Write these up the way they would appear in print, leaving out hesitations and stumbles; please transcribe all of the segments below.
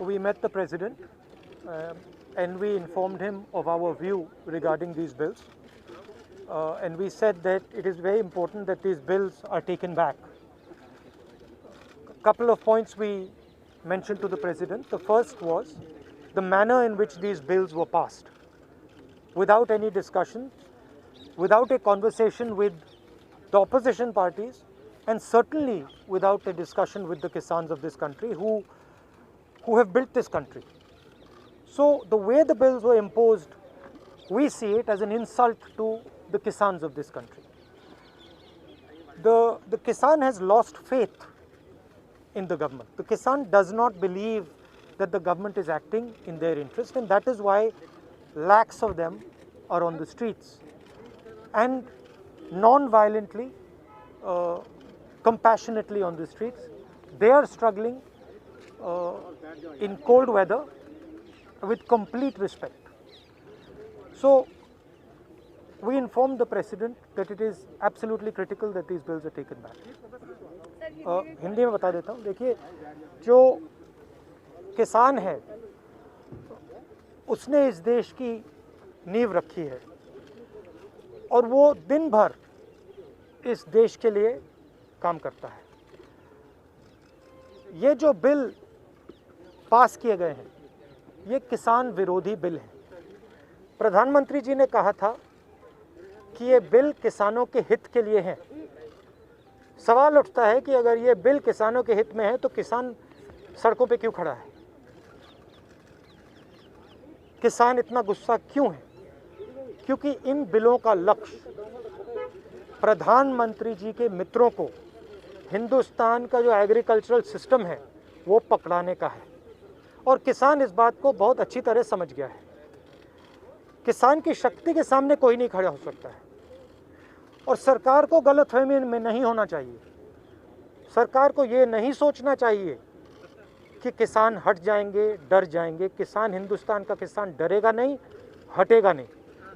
we met the President and we informed him of our view regarding these bills. And we said that it is very important that these bills are taken back. A couple of points we mentioned to the President. The first was the manner in which these bills were passed. Without any discussion, without a conversation with the opposition parties, and certainly without a discussion with the Kisans of this country who have built this country. So the way the bills were imposed, we see it as an insult to the Kisans of this country. The Kisan has lost faith in the government. The Kisan does not believe that the government is acting in their interest, and that is why lakhs of them are on the streets. And non-violently, compassionately on the streets. They are struggling in cold weather with complete respect. So we informed the President that it is absolutely critical that these bills are taken back. Hindi में बता देता हूँ. देखिए, जो किसान है उसने इस देश की नींव रखी है और वो दिन भर इस देश के लिए काम करता है. ये जो बिल पास किए गए हैं ये किसान विरोधी बिल हैं. प्रधानमंत्री जी ने कहा था कि ये बिल किसानों के हित के लिए हैं. सवाल उठता है कि अगर ये बिल किसानों के हित में है तो किसान सड़कों पे क्यों खड़ा है? किसान इतना गुस्सा क्यों है? क्योंकि इन बिलों का लक्ष्य प्रधानमंत्री जी के मित्रों को हिंदुस्तान का जो एग्रीकल्चरल सिस्टम है वो पकड़ाने का है. और किसान इस बात को बहुत अच्छी तरह समझ गया है. किसान की शक्ति के सामने कोई नहीं खड़ा हो सकता है. और सरकार को गलतफहमी में नहीं होना चाहिए. सरकार को ये नहीं सोचना चाहिए कि किसान हट जाएंगे, डर जाएंगे. किसान, हिंदुस्तान का किसान डरेगा नहीं, हटेगा नहीं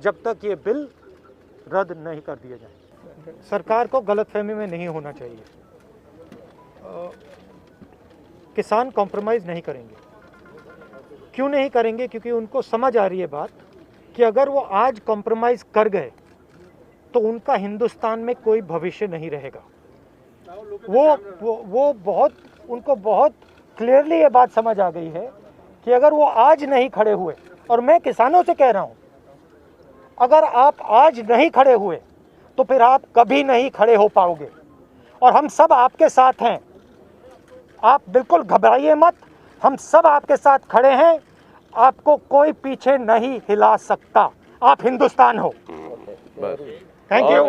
जब तक ये बिल रद्द नहीं कर दिया जाए. सरकार को गलतफहमी में नहीं होना चाहिए. किसान कॉम्प्रोमाइज़ नहीं करेंगे. क्यों नहीं करेंगे? क्योंकि उनको समझ आ रही है बात कि अगर वो आज कॉम्प्रोमाइज़ कर गए तो उनका हिंदुस्तान में कोई भविष्य नहीं रहेगा. उनको बहुत क्लियरली ये बात समझ आ गई है कि अगर वो आज नहीं खड़े हुए, और मैं किसानों से कह रहा हूँ, अगर आप आज नहीं खड़े हुए तो फिर आप कभी नहीं खड़े हो पाओगे. और हम सब आपके साथ हैं. आप बिल्कुल घबराइए मत. हम सब आपके साथ खड़े हैं. आपको कोई पीछे नहीं हिला सकता. आप हिंदुस्तान हो. Thank you.